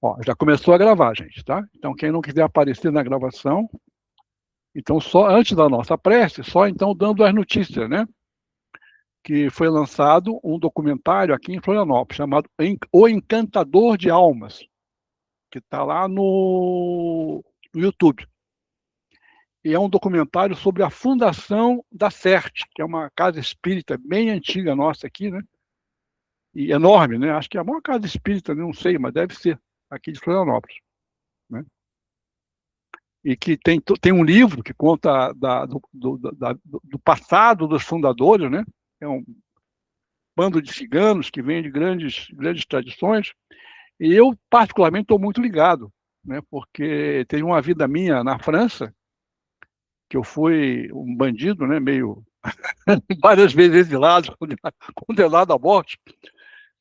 Ó, já começou a gravar, gente, tá? Então, quem não quiser aparecer na gravação, então, só antes da nossa prece, só então dando as notícias, né? Que foi lançado um documentário aqui em Florianópolis, chamado O Encantador de Almas, que está lá no YouTube. E é um documentário sobre a fundação da CERT, que é uma casa espírita bem antiga nossa aqui, né? E enorme, né? Acho que é a maior casa espírita, não sei, mas deve ser, aqui de Florianópolis, né? E que tem um livro que conta do passado dos fundadores, né? É um bando de ciganos que vem de grandes tradições, e eu, particularmente, estou muito ligado, né? Porque teve uma vida minha na França, que eu fui um bandido, né? Meio várias vezes exilado, condenado à morte.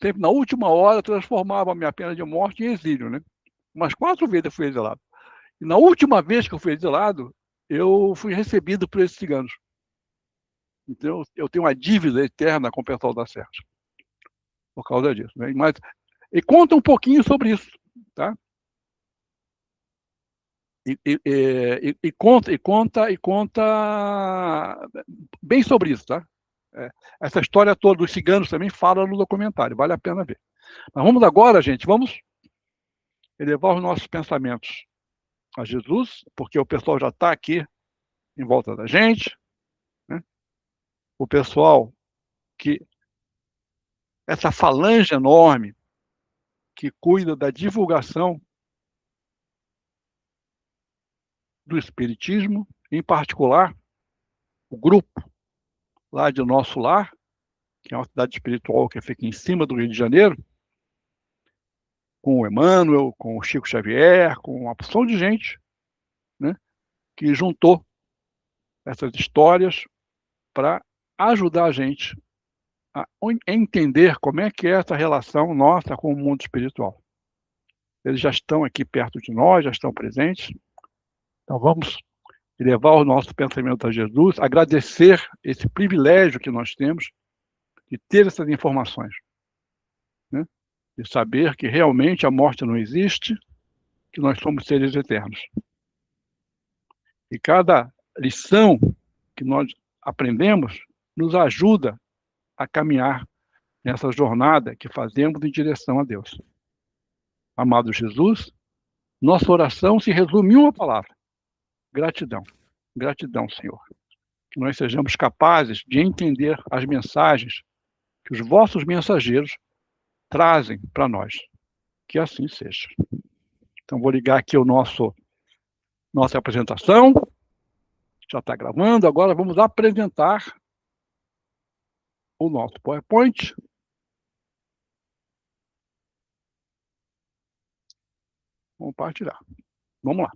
Sempre na última hora transformava a minha pena de morte em exílio, né? Umas 4 vezes eu fui exilado. E na última vez que eu fui exilado, eu fui recebido por esses ciganos. Então, eu tenho uma dívida eterna com o pessoal da Sérgio, por causa disso, né? Mas, e conta um pouquinho sobre isso, tá? Conta bem sobre isso, tá? Essa história toda dos ciganos também fala no documentário, vale a pena ver. Mas vamos agora, gente, vamos elevar os nossos pensamentos a Jesus, porque o pessoal já está aqui em volta da gente, né? O pessoal que essa falange enorme que cuida da divulgação do Espiritismo, em particular, o grupo lá de Nosso Lar, que é uma cidade espiritual que fica em cima do Rio de Janeiro, com o Emmanuel, com o Chico Xavier, com uma porção de gente, né, que juntou essas histórias para ajudar a gente a entender como é que é essa relação nossa com o mundo espiritual. Eles já estão aqui perto de nós, já estão presentes. Então vamos levar o nosso pensamento a Jesus, agradecer esse privilégio que nós temos de ter essas informações, né? De saber que realmente a morte não existe, que nós somos seres eternos. E cada lição que nós aprendemos nos ajuda a caminhar nessa jornada que fazemos em direção a Deus. Amado Jesus, nossa oração se resume em uma palavra: gratidão. Gratidão, Senhor. Que nós sejamos capazes de entender as mensagens que os vossos mensageiros trazem para nós. Que assim seja. Então, vou ligar aqui nossa apresentação. Já está gravando. Agora vamos apresentar o nosso PowerPoint. Vamos compartilhar. Vamos lá.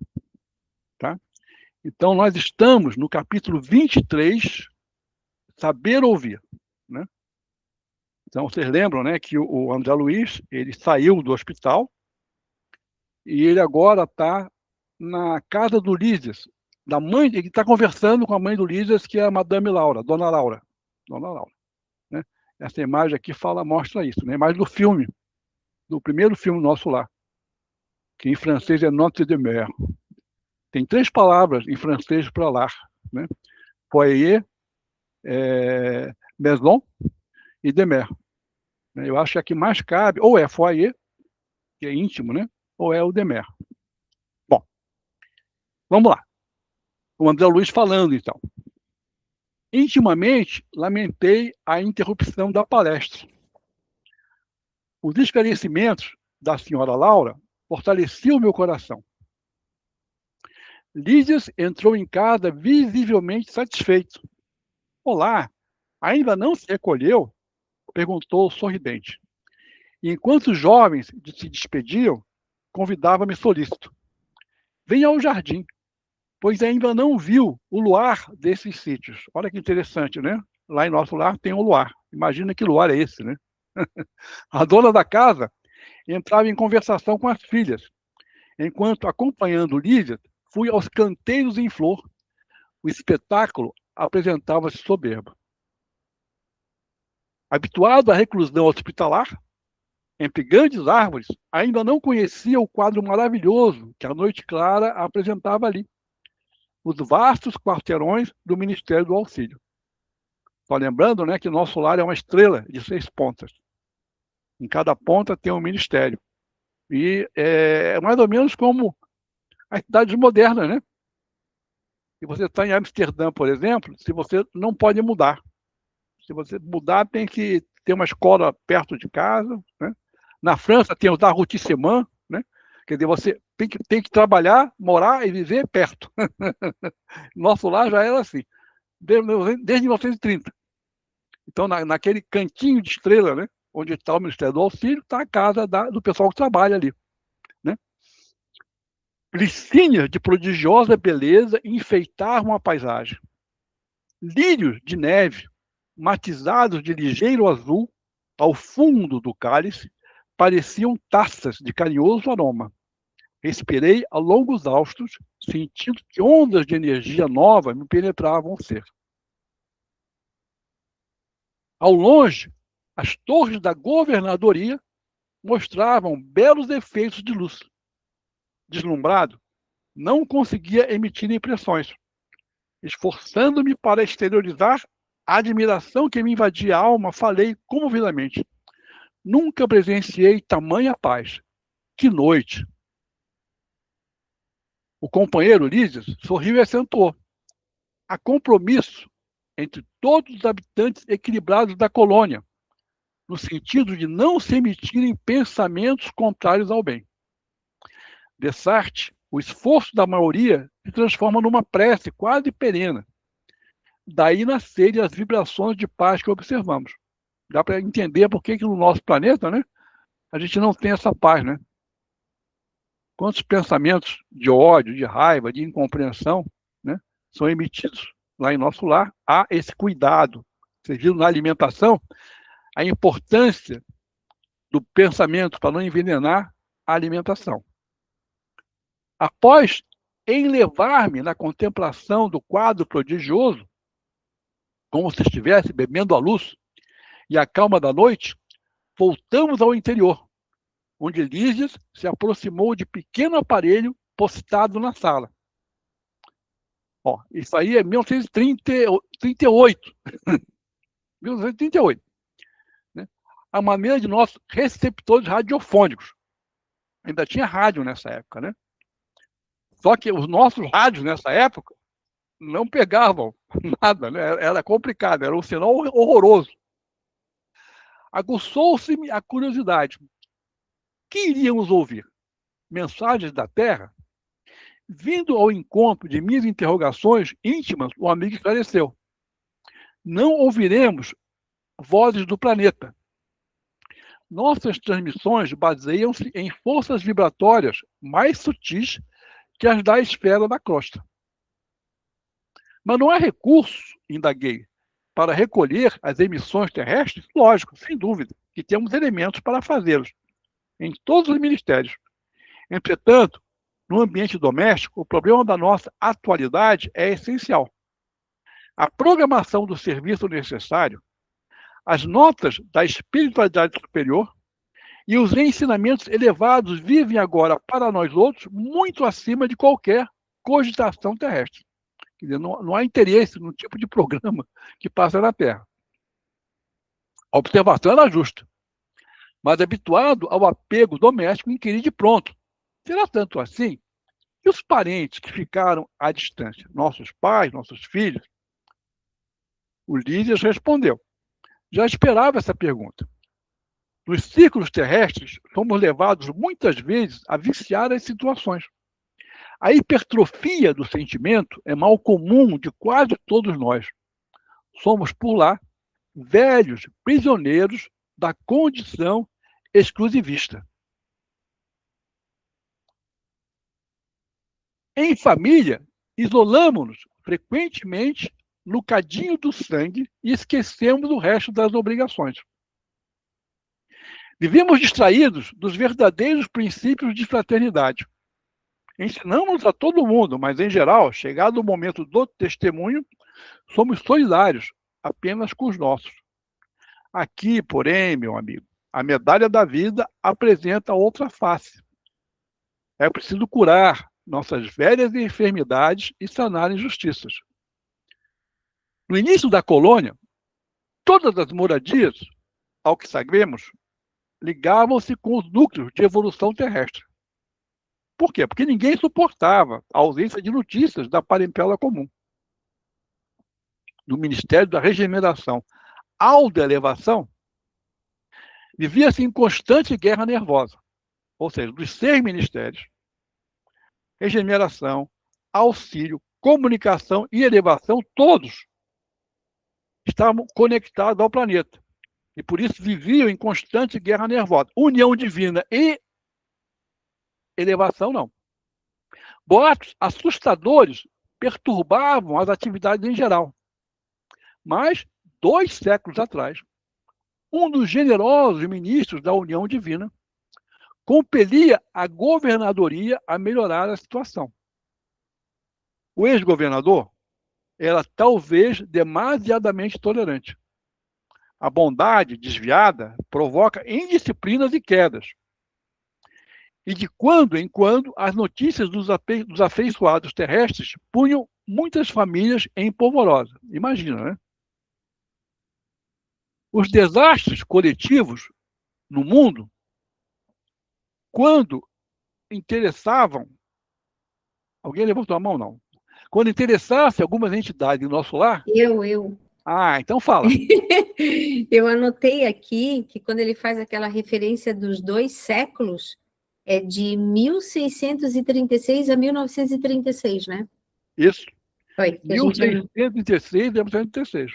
Tá? Então, nós estamos no capítulo 23, Saber Ouvir, né? Então, vocês lembram, né, que o André Luiz, ele saiu do hospital e ele agora está na casa do Lísias, da mãe, ele está conversando com a mãe do Lísias, que é a Madame Laura, Dona Laura. Dona Laura, né? Essa imagem aqui mostra isso, né? A imagem do filme, do primeiro filme Nosso Lar, que em francês é Notre Demeure. Tem 3 palavras em francês para lar, né? Foyer, maison e demeure. Eu acho que aqui mais cabe, ou é foyer, que é íntimo, né? Ou é o demeure. Bom, vamos lá. O André Luiz falando, então. Intimamente, lamentei a interrupção da palestra. Os esclarecimentos da senhora Laura fortaleciam meu coração. Lídias entrou em casa visivelmente satisfeito. Olá, ainda não se recolheu? Perguntou sorridente. E enquanto os jovens se despediam, convidava-me solícito. Venha ao jardim, pois ainda não viu o luar desses sítios. Olha que interessante, né? Lá em Nosso Lar tem um luar. Imagina que luar é esse, né? A dona da casa entrava em conversação com as filhas, enquanto, acompanhando Lídia, fui aos canteiros em flor. O espetáculo apresentava-se soberbo. Habituado à reclusão hospitalar, entre grandes árvores, ainda não conhecia o quadro maravilhoso que a noite clara apresentava ali, os vastos quarteirões do Ministério do Auxílio. Só lembrando, né, que nosso lar é uma estrela de 6 pontas. Em cada ponta tem um ministério. E é mais ou menos como as cidades modernas, né? Se você está em Amsterdã, por exemplo, se você não pode mudar. Se você mudar, tem que ter uma escola perto de casa, né? Na França tem o arrondissement, né? Quer dizer, você tem que trabalhar, morar e viver perto. Nosso lar já era assim, desde 1930. Então, naquele cantinho de estrela, né? Onde está o Ministério do Auxílio, está a casa do pessoal que trabalha ali, né? Glicínias de prodigiosa beleza enfeitavam a paisagem. Lírios de neve, matizados de ligeiro azul, ao fundo do cálice, pareciam taças de carinhoso aroma. Respirei a longos haustos, sentindo que ondas de energia nova me penetravam o ser. Ao longe, as torres da governadoria mostravam belos efeitos de luz. Deslumbrado, não conseguia emitir impressões. Esforçando-me para exteriorizar a admiração que me invadia a alma, falei comovidamente. Nunca presenciei tamanha paz. Que noite! O companheiro Lísias sorriu e acentuou. Há compromisso entre todos os habitantes equilibrados da colônia, no sentido de não se emitirem pensamentos contrários ao bem. Dessarte, o esforço da maioria se transforma numa prece quase perene. Daí nascerem as vibrações de paz que observamos. Dá para entender por que no nosso planeta, né, a gente não tem essa paz, né? Quantos pensamentos de ódio, de raiva, de incompreensão, né, são emitidos lá em nosso lar. Há esse cuidado. Vocês viram na alimentação a importância do pensamento para não envenenar a alimentação. Após enlevar-me na contemplação do quadro prodigioso, como se estivesse bebendo a luz e a calma da noite, voltamos ao interior, onde Lísias se aproximou de pequeno aparelho postado na sala. Ó, isso aí é 1938. 1938. Né? A maneira de nossos receptores radiofônicos. Ainda tinha rádio nessa época, né? Só que os nossos rádios nessa época não pegavam nada, né? Era complicado, era um sinal horroroso. Aguçou-se-me a curiosidade. Que iríamos ouvir? Mensagens da Terra? Vindo ao encontro de minhas interrogações íntimas, o amigo esclareceu. Não ouviremos vozes do planeta. Nossas transmissões baseiam-se em forças vibratórias mais sutis que as da esfera da crosta. Mas não há recurso, indaguei, para recolher as emissões terrestres? Lógico, sem dúvida, que temos elementos para fazê-los, em todos os ministérios. Entretanto, no ambiente doméstico, o problema da nossa atualidade é essencial. A programação do serviço necessário, as notas da espiritualidade superior e os ensinamentos elevados vivem agora para nós outros muito acima de qualquer cogitação terrestre. Quer dizer, não há interesse no tipo de programa que passa na Terra. A observação era justa, mas habituado ao apego doméstico inquirido de pronto. Será tanto assim? E os parentes que ficaram à distância? Nossos pais, nossos filhos? O Lísias respondeu. Já esperava essa pergunta. Nos círculos terrestres, somos levados muitas vezes a viciar as situações. A hipertrofia do sentimento é mal comum de quase todos nós. Somos, por lá, velhos prisioneiros da condição exclusivista. Em família, isolamos-nos frequentemente no cadinho do sangue e esquecemos o resto das obrigações. Vivemos distraídos dos verdadeiros princípios de fraternidade. Ensinamos a todo mundo, mas em geral, chegado o momento do testemunho, somos solidários apenas com os nossos. Aqui, porém, meu amigo, a medalha da vida apresenta outra face. É preciso curar nossas velhas enfermidades e sanar injustiças. No início da colônia, todas as moradias, ao que sabemos, ligavam-se com os núcleos de evolução terrestre. Por quê? Porque ninguém suportava a ausência de notícias da parentela comum. No Ministério da Regeneração ao da Elevação, vivia-se em constante guerra nervosa. Ou seja, dos 6 ministérios, regeneração, auxílio, comunicação e elevação, todos estavam conectados ao planeta. E por isso viviam em constante guerra nervosa. União divina e elevação, não. Boatos assustadores perturbavam as atividades em geral. Mas, 2 séculos atrás, um dos generosos ministros da União Divina compelia a governadoria a melhorar a situação. O ex-governador era talvez demasiadamente tolerante. A bondade desviada provoca indisciplinas e quedas. E de quando em quando, as notícias dos afeiçoados terrestres punham muitas famílias em polvorosa. Imagina, né? Os desastres coletivos no mundo, quando interessavam... Alguém levantou a mão, não? Quando interessasse algumas entidades em nosso lar... Eu. Ah, então fala. Eu anotei aqui que quando ele faz aquela referência dos 2 séculos, é de 1636 a 1936, né? Isso. Foi. 1636 a 1936.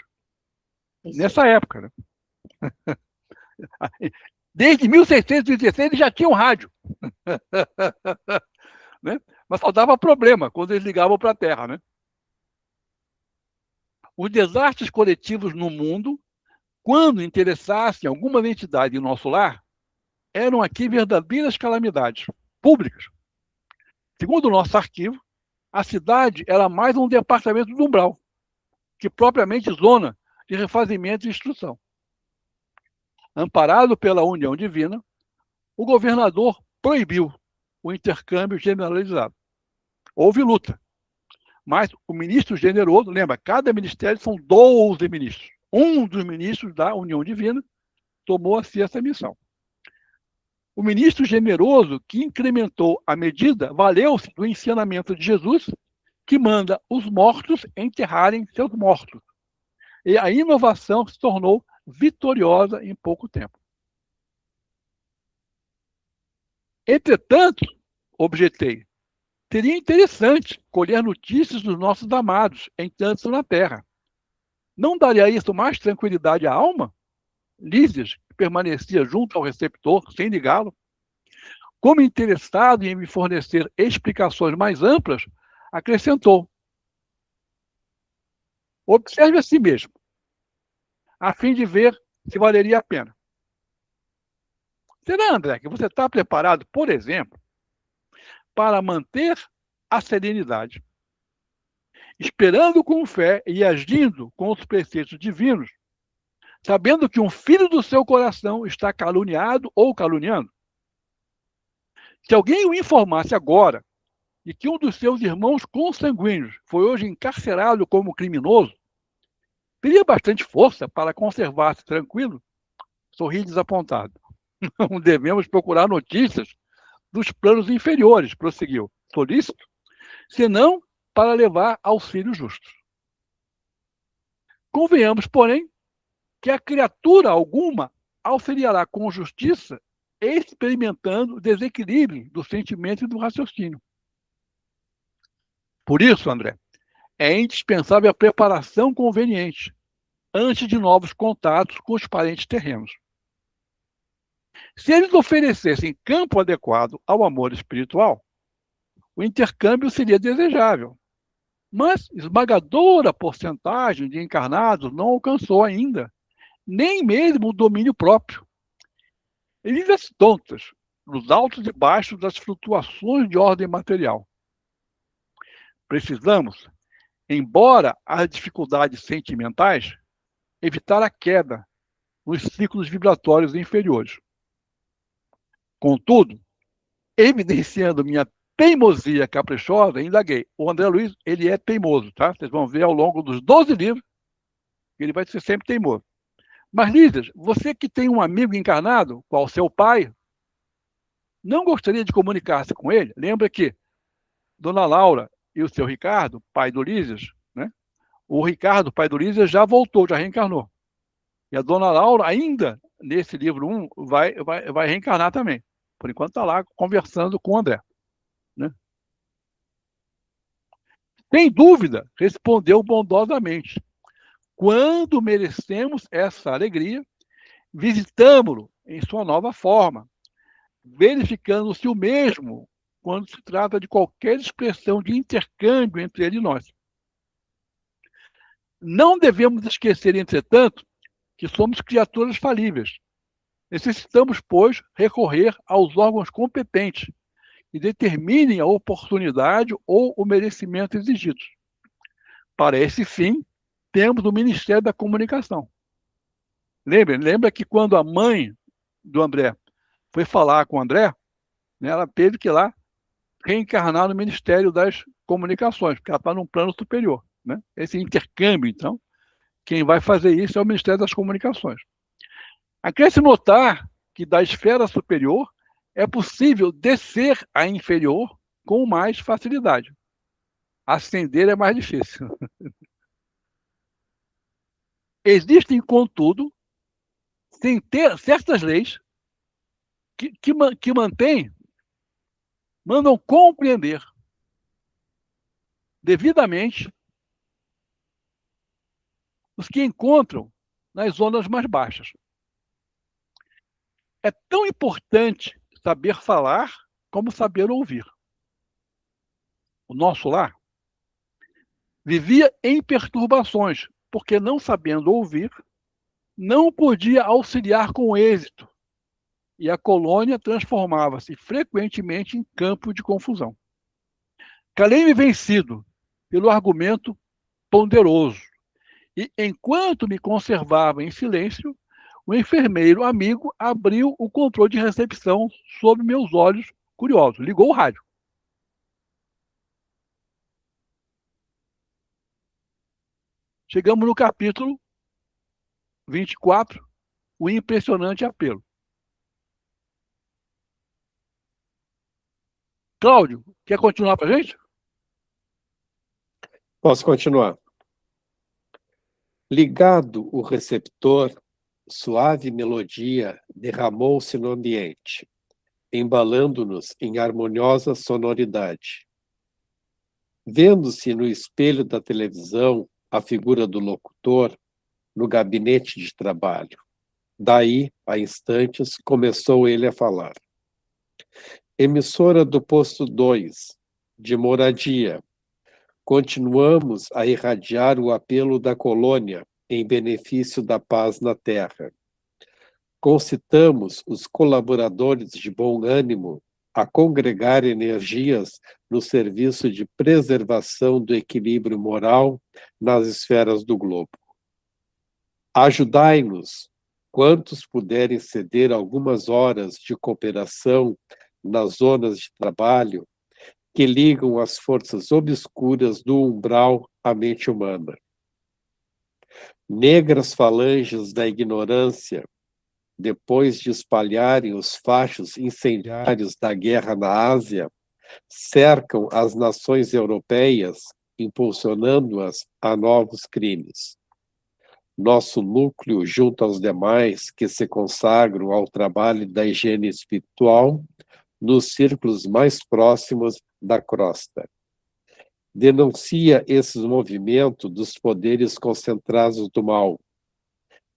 Isso. Nessa época, né? Desde 1636 eles já tinham rádio. Né? Mas só dava problema quando eles ligavam para a Terra, né? Os desastres coletivos no mundo, quando interessassem alguma entidade em nosso lar, eram aqui verdadeiras calamidades públicas. Segundo o nosso arquivo, a cidade era mais um departamento do umbral, que propriamente zona de refazimento e instrução. Amparado pela União Divina, o governador proibiu o intercâmbio generalizado. Houve luta, mas o ministro generoso, lembra, cada ministério são 12 ministros. Um dos ministros da União Divina tomou a si essa missão. O ministro generoso que incrementou a medida valeu-se do ensinamento de Jesus, que manda os mortos enterrarem seus mortos. E a inovação se tornou vitoriosa em pouco tempo. Entretanto, objetei, seria interessante colher notícias dos nossos amados enquanto na Terra. Não daria isso mais tranquilidade à alma? Lísias, que permanecia junto ao receptor, sem ligá-lo, como interessado em me fornecer explicações mais amplas, acrescentou: observe a si mesmo, a fim de ver se valeria a pena. Será, André, que você está preparado, por exemplo, para manter a serenidade, esperando com fé e agindo com os preceitos divinos, sabendo que um filho do seu coração está caluniado ou caluniando? Se alguém o informasse agora de que um dos seus irmãos consanguíneos foi hoje encarcerado como criminoso, teria bastante força para conservar-se tranquilo? Sorri desapontado. Não devemos procurar notícias dos planos inferiores, prosseguiu, solícito, senão para levar auxílio justo. Convenhamos, porém, que a criatura alguma auxiliará com justiça, experimentando o desequilíbrio do sentimento e do raciocínio. Por isso, André, é indispensável a preparação conveniente antes de novos contatos com os parentes terrenos. Se eles oferecessem campo adequado ao amor espiritual, o intercâmbio seria desejável. Mas esmagadora porcentagem de encarnados não alcançou ainda nem mesmo o domínio próprio. Vidas tontas, nos altos e baixos das flutuações de ordem material. Precisamos, embora as dificuldades sentimentais, evitar a queda nos ciclos vibratórios inferiores. Contudo, evidenciando minha teimosia caprichosa, indaguei. O André Luiz, ele é teimoso, tá? Vocês vão ver ao longo dos 12 livros que ele vai ser sempre teimoso. Mas, Lísias, você que tem um amigo encarnado, qual seu pai, não gostaria de comunicar-se com ele? Lembra que Dona Laura e o seu Ricardo, pai do Lísias, né? O Ricardo, pai do Lísias, já voltou, já reencarnou. E a Dona Laura, ainda nesse livro 1, vai reencarnar também. Por enquanto está lá conversando com o André. Né? Sem dúvida, respondeu bondosamente. Quando merecemos essa alegria, visitamo-lo em sua nova forma, verificando-se o mesmo quando se trata de qualquer expressão de intercâmbio entre ele e nós. Não devemos esquecer, entretanto, que somos criaturas falíveis. Necessitamos, pois, recorrer aos órgãos competentes que determinem a oportunidade ou o merecimento exigidos. Para esse fim, temos o Ministério da Comunicação. Lembra que quando a mãe do André foi falar com o André, né, ela teve que ir lá reencarnar no Ministério das Comunicações, porque ela está num plano superior. Né? Esse intercâmbio, então, quem vai fazer isso é o Ministério das Comunicações. Acresce notar que da esfera superior é possível descer à inferior com mais facilidade. Ascender é mais difícil. Existem, contudo, certas leis que mandam compreender devidamente os que encontram nas zonas mais baixas. É tão importante saber falar como saber ouvir. O nosso lar vivia em perturbações, porque não sabendo ouvir, não podia auxiliar com êxito, e a colônia transformava-se frequentemente em campo de confusão. Calei-me vencido pelo argumento ponderoso, e enquanto me conservava em silêncio, o enfermeiro amigo abriu o controle de recepção sob meus olhos curiosos. Ligou o rádio. Chegamos no capítulo 24, o impressionante apelo. Cláudio, quer continuar para a gente? Posso continuar. Ligado o receptor, suave melodia derramou-se no ambiente, embalando-nos em harmoniosa sonoridade. Vendo-se no espelho da televisão a figura do locutor no gabinete de trabalho. Daí, a instantes, começou ele a falar. Emissora do posto 2, de moradia. Continuamos a irradiar o apelo da colônia em benefício da paz na Terra. Concitamos os colaboradores de bom ânimo a congregar energias no serviço de preservação do equilíbrio moral nas esferas do globo. Ajudai-nos, quantos puderem ceder algumas horas de cooperação nas zonas de trabalho que ligam as forças obscuras do umbral à mente humana. Negras falanges da ignorância, depois de espalharem os fachos incendiários da guerra na Ásia, cercam as nações europeias, impulsionando-as a novos crimes. Nosso núcleo, junto aos demais que se consagram ao trabalho da higiene espiritual, nos círculos mais próximos da crosta. Denuncia esses movimentos dos poderes concentrados do mal,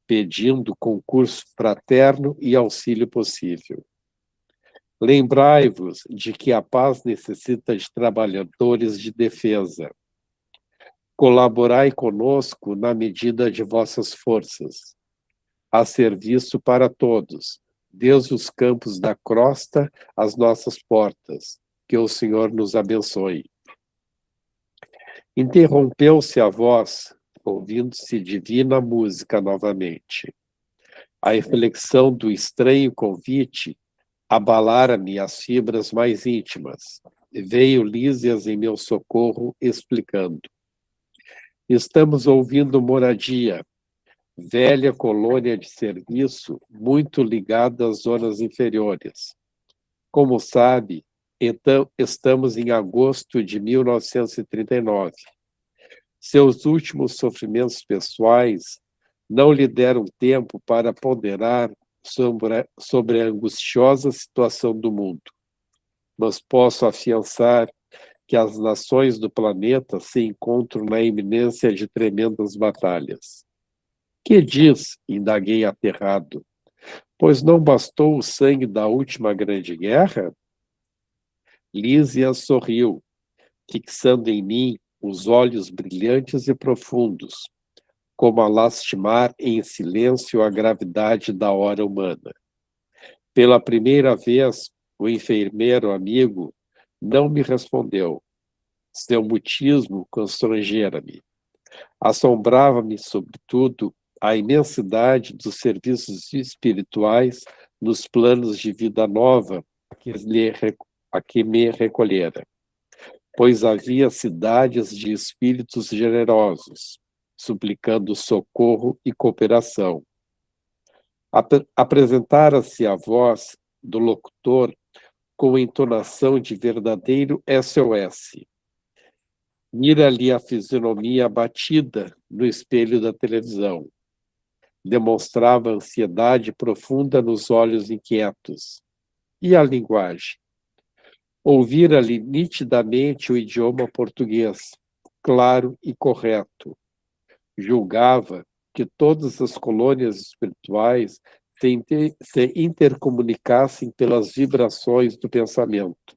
pedindo concurso fraterno e auxílio possível. Lembrai-vos de que a paz necessita de trabalhadores de defesa. Colaborai conosco na medida de vossas forças. A serviço para todos, desde os campos da crosta às nossas portas. Que o Senhor nos abençoe. Interrompeu-se a voz, ouvindo-se divina música novamente. A reflexão do estranho convite abalara-me as fibras mais íntimas. Veio Lísias em meu socorro, explicando. Estamos ouvindo Moradia, velha colônia de serviço, muito ligada às zonas inferiores. Como sabe, então, estamos em agosto de 1939. Seus últimos sofrimentos pessoais não lhe deram tempo para ponderar sobre a angustiosa situação do mundo. Mas posso afiançar que as nações do planeta se encontram na iminência de tremendas batalhas. Que diz? Indaguei aterrado. Pois não bastou o sangue da última grande guerra? Lísias sorriu, fixando em mim os olhos brilhantes e profundos, como a lastimar em silêncio a gravidade da hora humana. Pela primeira vez, o enfermeiro amigo não me respondeu. Seu mutismo constrangera-me. Assombrava-me, sobretudo, a imensidade dos serviços espirituais nos planos de vida nova a que me recolhera, pois havia cidades de espíritos generosos, suplicando socorro e cooperação. Apresentara-se a voz do locutor com entonação de verdadeiro SOS. Mira-lhe a fisionomia abatida no espelho da televisão. Demonstrava ansiedade profunda nos olhos inquietos. E a linguagem? Ouvira-lhe nitidamente o idioma português, claro e correto. Julgava que todas as colônias espirituais se intercomunicassem pelas vibrações do pensamento.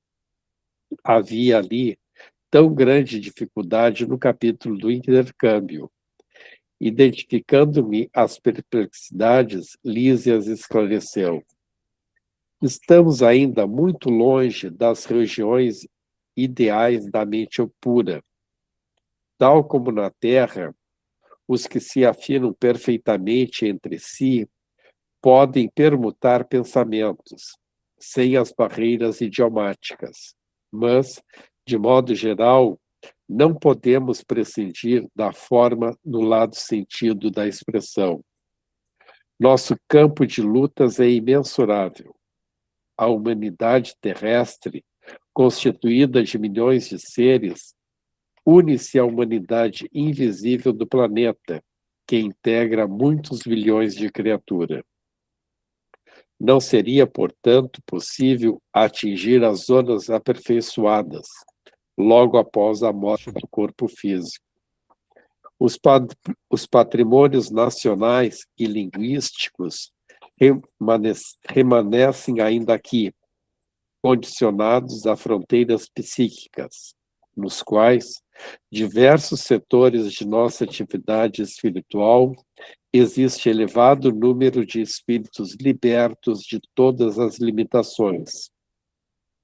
Havia ali tão grande dificuldade no capítulo do intercâmbio. Identificando-me as perplexidades, Lísias esclareceu. Estamos ainda muito longe das regiões ideais da mente pura. Tal como na Terra, os que se afinam perfeitamente entre si podem permutar pensamentos, sem as barreiras idiomáticas. Mas, de modo geral, não podemos prescindir da forma no lado sentido da expressão. Nosso campo de lutas é imensurável. A humanidade terrestre, constituída de milhões de seres, une-se à humanidade invisível do planeta, que integra muitos bilhões de criaturas. Não seria, portanto, possível atingir as zonas aperfeiçoadas, logo após a morte do corpo físico. Os patrimônios nacionais e linguísticos remanescem ainda aqui, condicionados a fronteiras psíquicas, nos quais diversos setores de nossa atividade espiritual existe elevado número de espíritos libertos de todas as limitações.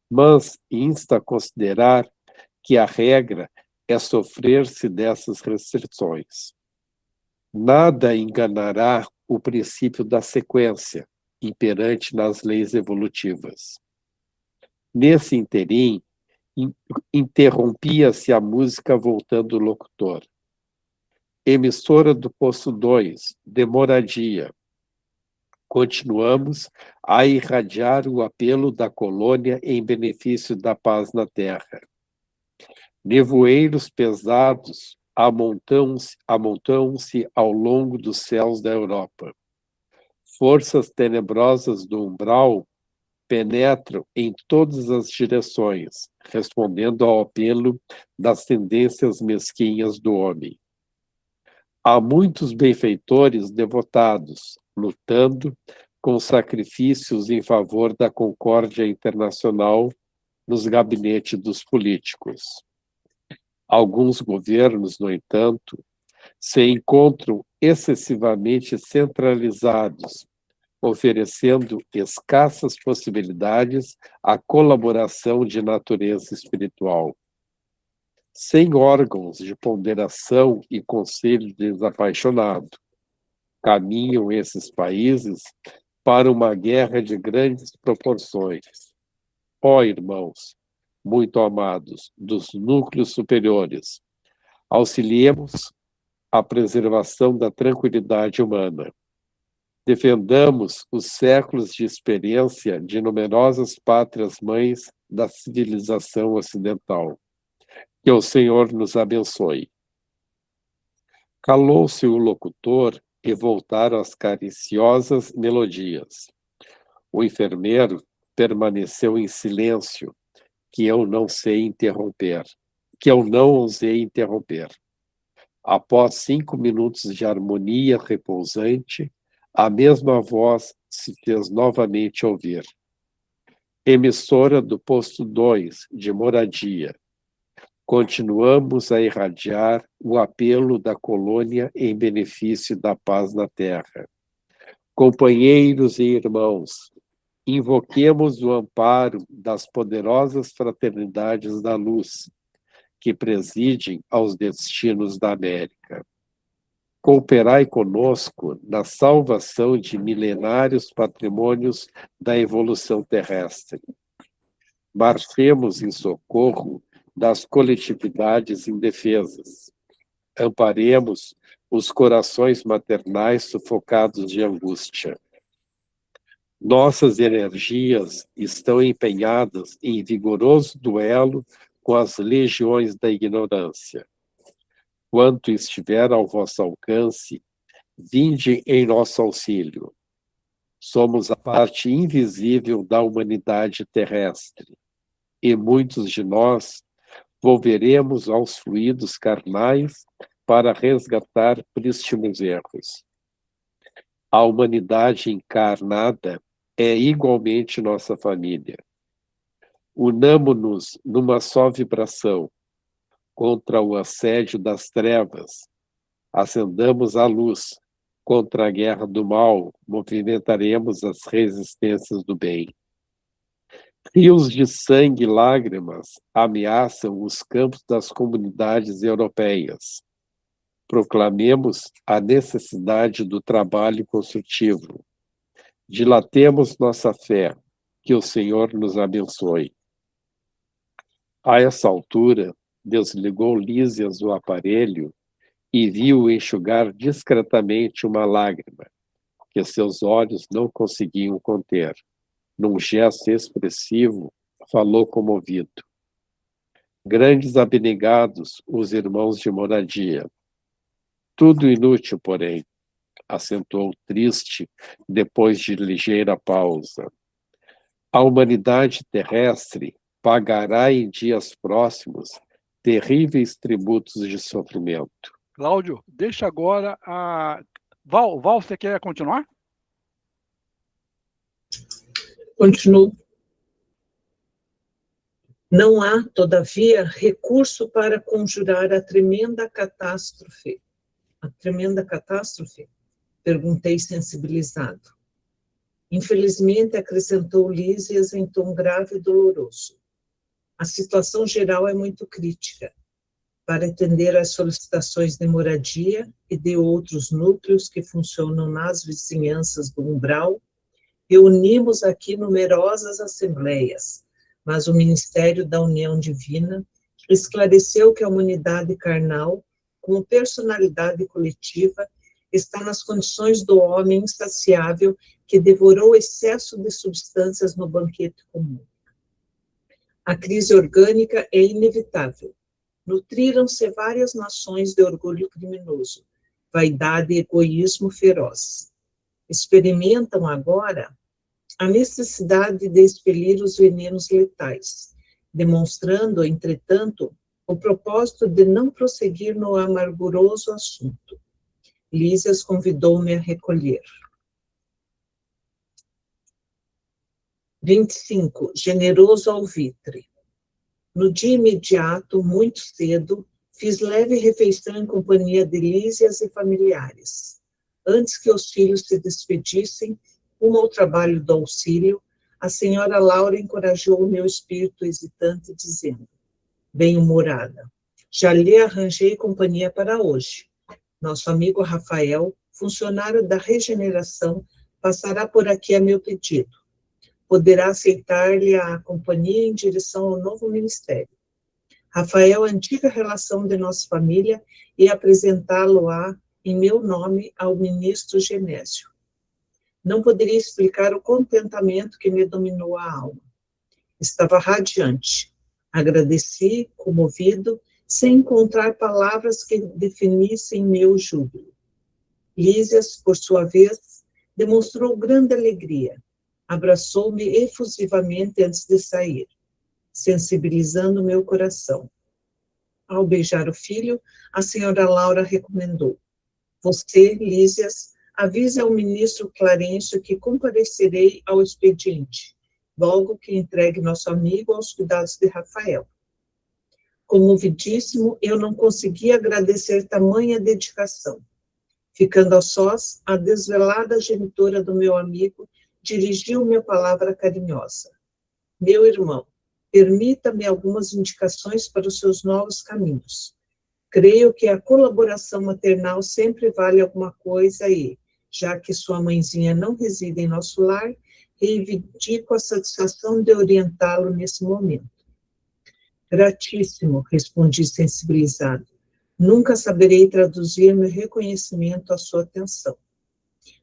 Mas insta a considerar que a regra é sofrer-se dessas restrições. Nada enganará o princípio da sequência, imperante nas leis evolutivas. Nesse interim, interrompia-se a música voltando o locutor. Emissora do Poço 2, de Moradia. Continuamos a irradiar o apelo da colônia em benefício da paz na Terra. Nevoeiros pesados amontoam-se ao longo dos céus da Europa. Forças tenebrosas do umbral penetram em todas as direções, respondendo ao apelo das tendências mesquinhas do homem. Há muitos benfeitores devotados, lutando com sacrifícios em favor da concórdia internacional nos gabinetes dos políticos. Alguns governos, no entanto, se encontram excessivamente centralizados, oferecendo escassas possibilidades à colaboração de natureza espiritual. Sem órgãos de ponderação e conselho desapaixonado, caminham esses países para uma guerra de grandes proporções. Ó irmãos, muito amados, dos núcleos superiores, auxiliemos a preservação da tranquilidade humana. Defendamos os séculos de experiência de numerosas pátrias-mães da civilização ocidental. Que o Senhor nos abençoe. Calou-se o locutor e voltaram as cariciosas melodias. O enfermeiro permaneceu em silêncio, que eu não ousei interromper. Após 5 minutos de harmonia repousante, a mesma voz se fez novamente ouvir. Emissora do posto 2 de Moradia. Continuamos a irradiar o apelo da colônia em benefício da paz na Terra. Companheiros e irmãos, invoquemos o amparo das poderosas fraternidades da luz, que presidem aos destinos da América. Cooperai conosco na salvação de milenários patrimônios da evolução terrestre. Marchemos em socorro das coletividades indefesas. Amparemos os corações maternais sufocados de angústia. Nossas energias estão empenhadas em vigoroso duelo com as legiões da ignorância. Quanto estiver ao vosso alcance, vinde em nosso auxílio. Somos a parte invisível da humanidade terrestre, e muitos de nós volveremos aos fluidos carnais para resgatar prístimos erros. A humanidade encarnada é igualmente nossa família. Unamo-nos numa só vibração contra o assédio das trevas. Acendamos a luz contra a guerra do mal, movimentaremos as resistências do bem. Rios de sangue e lágrimas ameaçam os campos das comunidades europeias. Proclamemos a necessidade do trabalho construtivo. Dilatemos nossa fé, que o Senhor nos abençoe. A essa altura, desligou Lísias o aparelho e viu enxugar discretamente uma lágrima, que seus olhos não conseguiam conter. Num gesto expressivo, falou comovido. Grandes abnegados, os irmãos de Moradia. Tudo inútil, porém, acentuou triste, depois de ligeira pausa. A humanidade terrestre pagará em dias próximos terríveis tributos de sofrimento. Cláudio, deixa agora a... Val, você quer continuar? Continuo. Não há, todavia, recurso para conjurar a tremenda catástrofe. A tremenda catástrofe? Perguntei sensibilizado. Infelizmente, acrescentou Lísias em tom grave e doloroso. A situação geral é muito crítica. Para atender às solicitações de moradia e de outros núcleos que funcionam nas vizinhanças do umbral, reunimos aqui numerosas assembleias, mas o Ministério da União Divina esclareceu que a humanidade carnal, como personalidade coletiva, está nas condições do homem insaciável que devorou o excesso de substâncias no banquete comum. A crise orgânica é inevitável. Nutriram-se várias nações de orgulho criminoso, vaidade e egoísmo feroz. Experimentam agora a necessidade de expelir os venenos letais, demonstrando, entretanto, o propósito de não prosseguir no amarguroso assunto. Lísias convidou-me a recolher. 25. Generoso alvitre. No dia imediato, muito cedo, fiz leve refeição em companhia de Lísias e familiares. Antes que os filhos se despedissem, rumo ao trabalho do auxílio, a senhora Laura encorajou o meu espírito hesitante, dizendo, bem-humorada, já lhe arranjei companhia para hoje. Nosso amigo Rafael, funcionário da regeneração, passará por aqui a meu pedido. Poderá aceitar-lhe a companhia em direção ao novo ministério. Rafael, antiga relação de nossa família, e apresentá-lo-á em meu nome ao ministro Genésio. Não poderia explicar o contentamento que me dominou a alma. Estava radiante. Agradeci, comovido, sem encontrar palavras que definissem meu júbilo. Lísias, por sua vez, demonstrou grande alegria. Abraçou-me efusivamente antes de sair, sensibilizando meu coração. Ao beijar o filho, a senhora Laura recomendou: você, Lísias, avise ao ministro Clarencio que comparecerei ao expediente, logo que entregue nosso amigo aos cuidados de Rafael. Comovidíssimo, eu não conseguia agradecer tamanha dedicação. Ficando a sós, a desvelada genitora do meu amigo dirigiu-me a palavra carinhosa. Meu irmão, permita-me algumas indicações para os seus novos caminhos. Creio que a colaboração maternal sempre vale alguma coisa e, já que sua mãezinha não reside em nosso lar, reivindico a satisfação de orientá-lo nesse momento. Gratíssimo, respondi sensibilizado. Nunca saberei traduzir meu reconhecimento à sua atenção.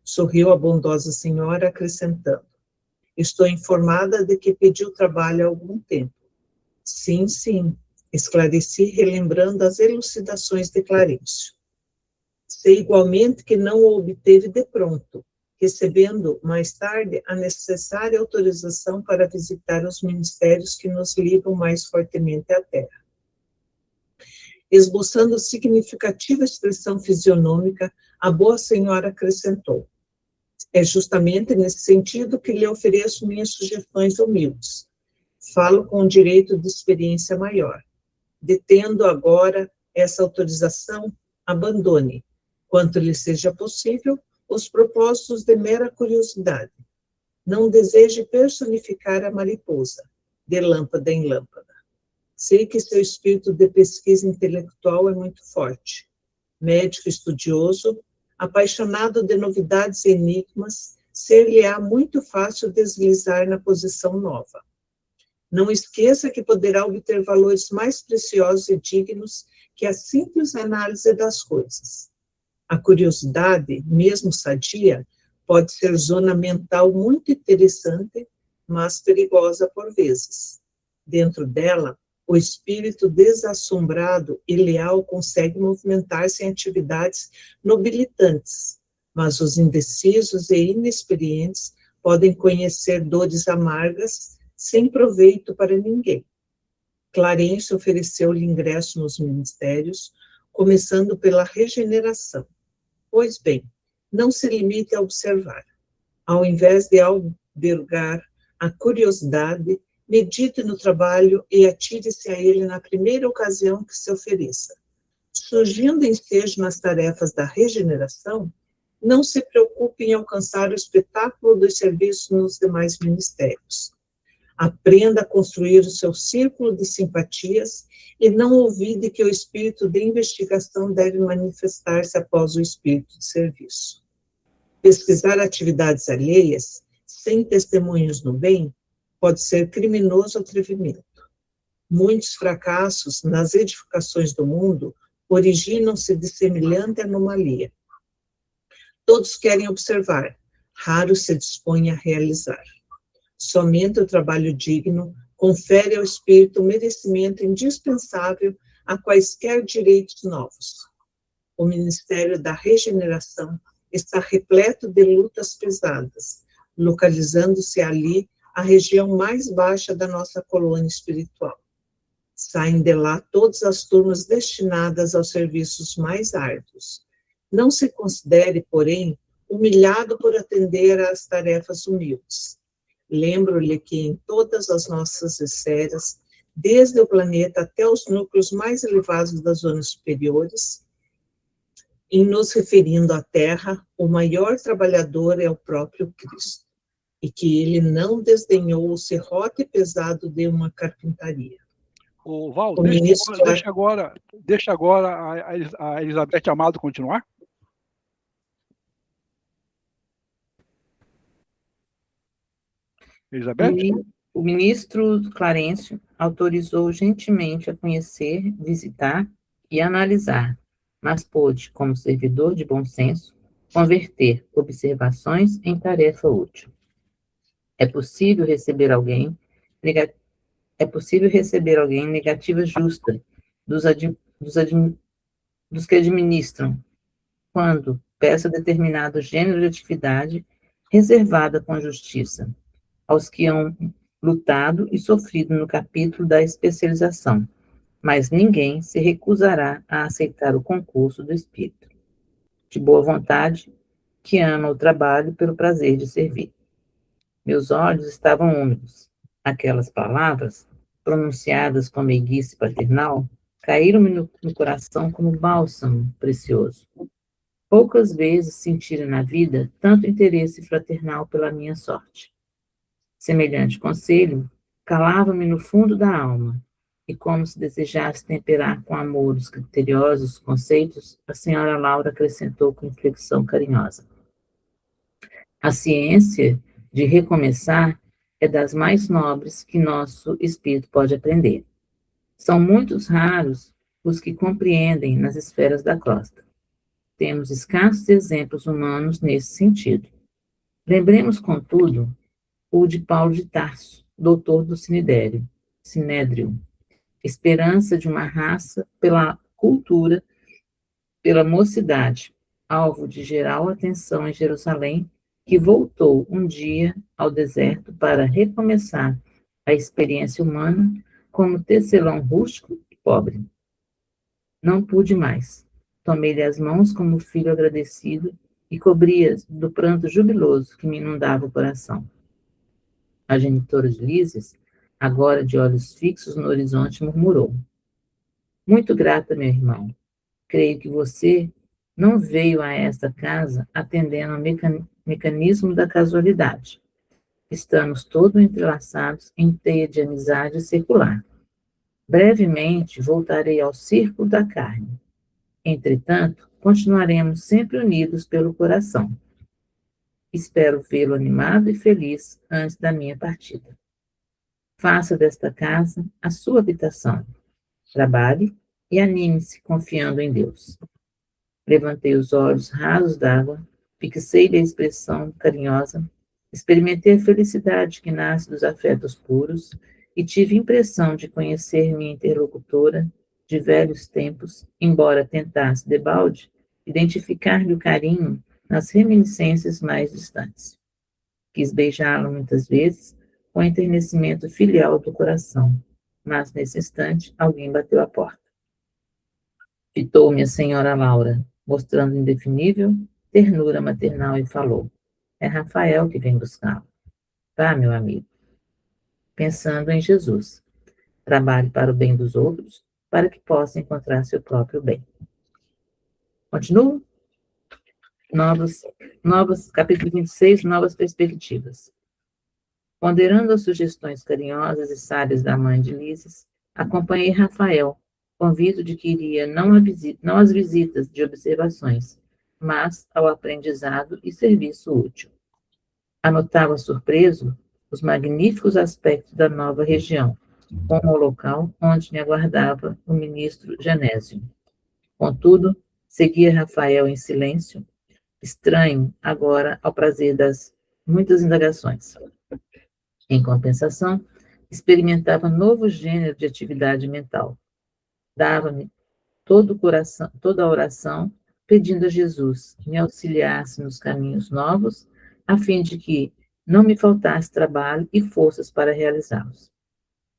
Sorriu a bondosa senhora, acrescentando: estou informada de que pediu trabalho há algum tempo. Sim, sim, esclareci, relembrando as elucidações de Clarencio. Sei igualmente que não o obteve de pronto, recebendo mais tarde a necessária autorização para visitar os ministérios que nos ligam mais fortemente à terra. Esboçando significativa expressão fisionômica, a boa senhora acrescentou: é justamente nesse sentido que lhe ofereço minhas sugestões humildes. Falo com direito de experiência maior. Detendo agora essa autorização, abandone, quanto lhe seja possível, os propósitos de mera curiosidade. Não deseje personificar a mariposa, de lâmpada em lâmpada. Sei que seu espírito de pesquisa intelectual é muito forte. Médico estudioso, apaixonado de novidades e enigmas, ser-lhe-á muito fácil deslizar na posição nova. Não esqueça que poderá obter valores mais preciosos e dignos que a simples análise das coisas. A curiosidade, mesmo sadia, pode ser zona mental muito interessante, mas perigosa por vezes. Dentro dela, o espírito desassombrado e leal consegue movimentar-se em atividades nobilitantes, mas os indecisos e inexperientes podem conhecer dores amargas sem proveito para ninguém. Clarencio ofereceu-lhe ingresso nos ministérios, começando pela regeneração. Pois bem, não se limite a observar. Ao invés de albergar a curiosidade, medite no trabalho e atire-se a ele na primeira ocasião que se ofereça. Surgindo ensejo nas tarefas da regeneração, não se preocupe em alcançar o espetáculo dos serviços nos demais ministérios. Aprenda a construir o seu círculo de simpatias e não ouvide que o espírito de investigação deve manifestar-se após o espírito de serviço. Pesquisar atividades alheias, sem testemunhos no bem, pode ser criminoso atrevimento. Muitos fracassos nas edificações do mundo originam-se de semelhante anomalia. Todos querem observar, raros se dispõem a realizar. Somente o trabalho digno confere ao espírito o merecimento indispensável a quaisquer direitos novos. O Ministério da Regeneração está repleto de lutas pesadas, localizando-se ali a região mais baixa da nossa colônia espiritual. Saem de lá todas as turmas destinadas aos serviços mais árduos. Não se considere, porém, humilhado por atender às tarefas humildes. Lembro-lhe que em todas as nossas esferas, desde o planeta até os núcleos mais elevados das zonas superiores, em nos referindo à Terra, o maior trabalhador é o próprio Cristo, e que ele não desdenhou o serrote pesado de uma carpintaria. Ô, Val, O deixa agora a Elizabeth Amado continuar. Elizabeth? O ministro Clarencio autorizou gentilmente a conhecer, visitar e analisar, mas pôde, como servidor de bom senso, converter observações em tarefa útil. É possível receber alguém negativa justa dos que administram, quando peça determinado gênero de atividade reservada com justiça aos que hão lutado e sofrido no capítulo da especialização, mas ninguém se recusará a aceitar o concurso do espírito, de boa vontade, que ama o trabalho pelo prazer de servir. Meus olhos estavam úmidos. Aquelas palavras, pronunciadas com meiguice paternal, caíram-me no coração como bálsamo precioso. Poucas vezes sentira na vida tanto interesse fraternal pela minha sorte. Semelhante conselho calava-me no fundo da alma, e como se desejasse temperar com amor os criteriosos conceitos, a senhora Laura acrescentou com inflexão carinhosa: a ciência de recomeçar é das mais nobres que nosso espírito pode aprender. São muitos raros os que compreendem nas esferas da crosta. Temos escassos exemplos humanos nesse sentido. Lembremos, contudo, o de Paulo de Tarso, doutor do Sinédrio, esperança de uma raça pela cultura, pela mocidade, alvo de geral atenção em Jerusalém, que voltou um dia ao deserto para recomeçar a experiência humana como tecelão rústico e pobre. Não pude mais. Tomei-lhe as mãos como filho agradecido e cobri-as do pranto jubiloso que me inundava o coração. A genitora de Lísias, agora de olhos fixos no horizonte, murmurou: muito grata, meu irmão. Creio que você não veio a esta casa atendendo ao mecanismo da casualidade. Estamos todos entrelaçados em teia de amizade secular. Brevemente voltarei ao círculo da carne. Entretanto, continuaremos sempre unidos pelo coração. Espero vê-lo animado e feliz antes da minha partida. Faça desta casa a sua habitação. Trabalhe e anime-se confiando em Deus. Levantei os olhos rasos d'água, fixei-lhe a expressão carinhosa, experimentei a felicidade que nasce dos afetos puros e tive impressão de conhecer minha interlocutora de velhos tempos, embora tentasse, debalde, identificar-lhe o carinho nas reminiscências mais distantes. Quis beijá-la muitas vezes, com o enternecimento filial do coração, mas, nesse instante, alguém bateu à porta. Fitou-me a senhora Laura, mostrando indefinível ternura maternal, e falou: é Rafael que vem buscá-lo. Vá, meu amigo. Pensando em Jesus. Trabalhe para o bem dos outros, para que possa encontrar seu próprio bem. Continuo? Capítulo 26, novas perspectivas. Ponderando as sugestões carinhosas e sábias da mãe de Lísias, acompanhei Rafael, convido de que iria não às visitas de observações, mas ao aprendizado e serviço útil. Anotava surpreso os magníficos aspectos da nova região, como o local onde me aguardava o ministro Genésio. Contudo, seguia Rafael em silêncio, estranho agora ao prazer das muitas indagações. Em compensação, experimentava novo gênero de atividade mental. Dava-me toda a oração, pedindo a Jesus que me auxiliasse nos caminhos novos, a fim de que não me faltasse trabalho e forças para realizá-los.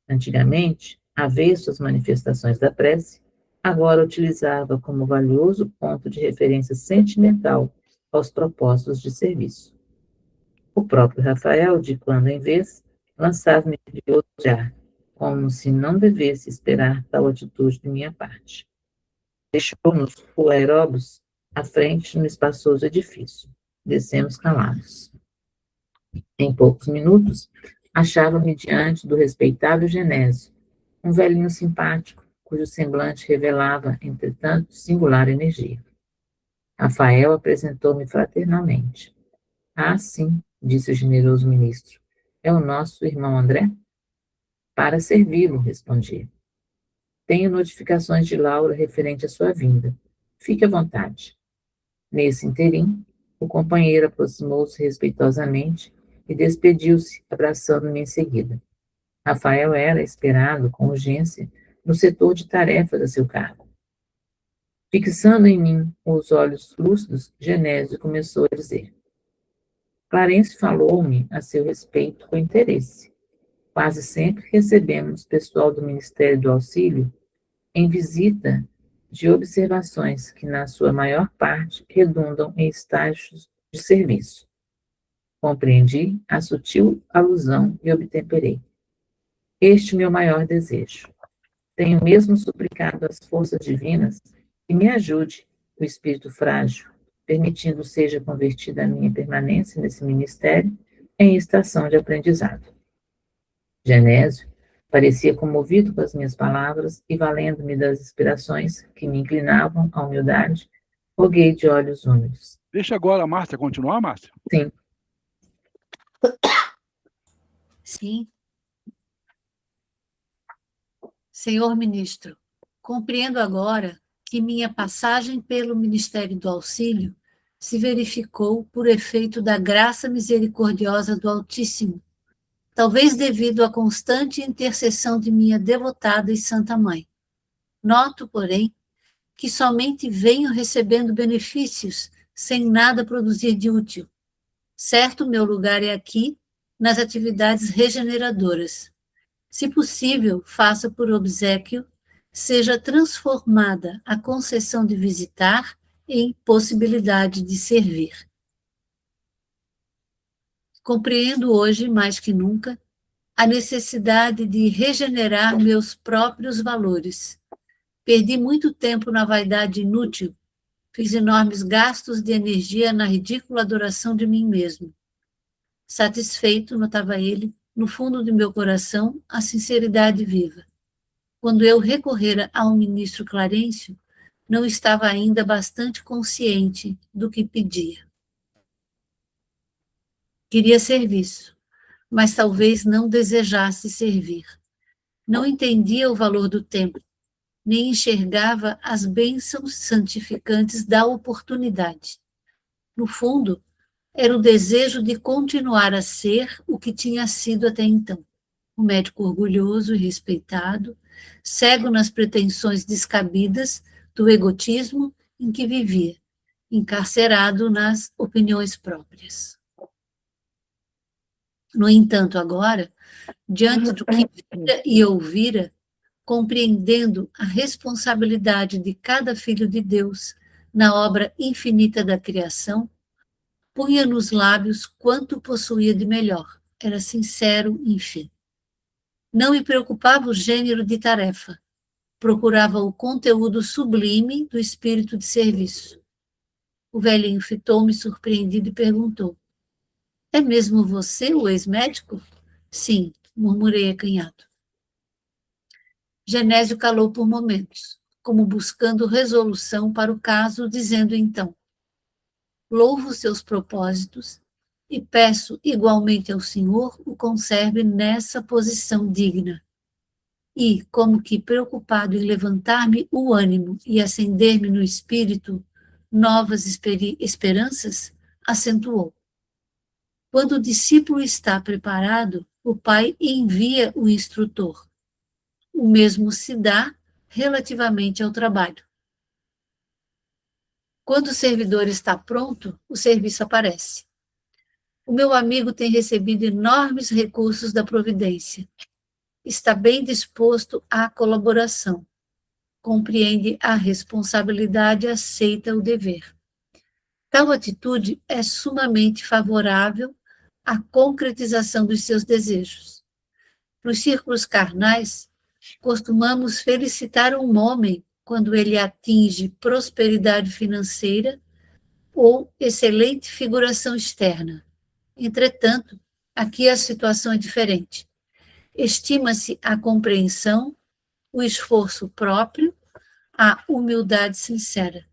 Antigamente, avesso às manifestações da prece, agora utilizava como valioso ponto de referência sentimental aos propósitos de serviço. O próprio Rafael, de quando em vez, lançava-me de outro olhar, como se não devesse esperar tal atitude de minha parte. Deixou-nos o aeróbus à frente no espaçoso edifício. Descemos calados. Em poucos minutos, achava-me diante do respeitável Genésio, um velhinho simpático, cujo semblante revelava, entretanto, singular energia. Rafael apresentou-me fraternalmente. Ah, sim, disse o generoso ministro. É o nosso irmão André? Para servi-lo, respondi. Tenho notificações de Laura referente à sua vinda. Fique à vontade. Nesse interim, o companheiro aproximou-se respeitosamente e despediu-se, abraçando-me em seguida. Rafael era esperado com urgência no setor de tarefas a seu cargo. Fixando em mim os olhos lúcidos, Genésio começou a dizer: Clarence falou-me a seu respeito com interesse. Quase sempre recebemos pessoal do Ministério do Auxílio em visita de observações que, na sua maior parte, redundam em estágios de serviço. Compreendi a sutil alusão e obtemperei. Este meu maior desejo. Tenho mesmo suplicado às forças divinas que me ajude o espírito frágil, permitindo seja convertida a minha permanência nesse ministério em estação de aprendizado. Genésio parecia comovido com as minhas palavras e, valendo-me das inspirações que me inclinavam à humildade, roguei de olhos úmidos. Deixa agora a Márcia continuar, Márcia. Sim. Sim. Senhor ministro, compreendo agora que minha passagem pelo Ministério do Auxílio se verificou por efeito da graça misericordiosa do Altíssimo, talvez devido à constante intercessão de minha devotada e santa mãe. Noto, porém, que somente venho recebendo benefícios sem nada produzir de útil. Certo, meu lugar é aqui, nas atividades regeneradoras. Se possível, faça por obséquio, seja transformada a concessão de visitar em possibilidade de servir. Compreendo hoje, mais que nunca, a necessidade de regenerar meus próprios valores. Perdi muito tempo na vaidade inútil, fiz enormes gastos de energia na ridícula adoração de mim mesmo. Satisfeito, notava ele, no fundo de meu coração, a sinceridade viva. Quando eu recorrera ao ministro Clarencio, não estava ainda bastante consciente do que pedia. Queria serviço, mas talvez não desejasse servir. Não entendia o valor do tempo, nem enxergava as bênçãos santificantes da oportunidade. No fundo, era o desejo de continuar a ser o que tinha sido até então. Um médico orgulhoso e respeitado, cego nas pretensões descabidas do egotismo em que vivia, encarcerado nas opiniões próprias. No entanto, agora, diante do que vira e ouvira, compreendendo a responsabilidade de cada filho de Deus na obra infinita da criação, punha nos lábios quanto possuía de melhor. Era sincero, enfim. Não me preocupava o gênero de tarefa. Procurava o conteúdo sublime do espírito de serviço. O velhinho fitou-me surpreendido e perguntou: é mesmo você o ex-médico? Sim, murmurei acanhado. Genésio calou por momentos, como buscando resolução para o caso, dizendo então: louvo seus propósitos e peço igualmente ao Senhor o conserve nessa posição digna. E, como que preocupado em levantar-me o ânimo e acender-me no espírito novas esperanças, acentuou: quando o discípulo está preparado, o Pai envia o instrutor. O mesmo se dá relativamente ao trabalho. Quando o servidor está pronto, o serviço aparece. O meu amigo tem recebido enormes recursos da providência. Está bem disposto à colaboração. Compreende a responsabilidade e aceita o dever. Tal atitude é sumamente favorável à concretização dos seus desejos. Nos círculos carnais, costumamos felicitar um homem quando ele atinge prosperidade financeira ou excelente figuração externa. Entretanto, aqui a situação é diferente. Estima-se a compreensão, o esforço próprio, a humildade sincera.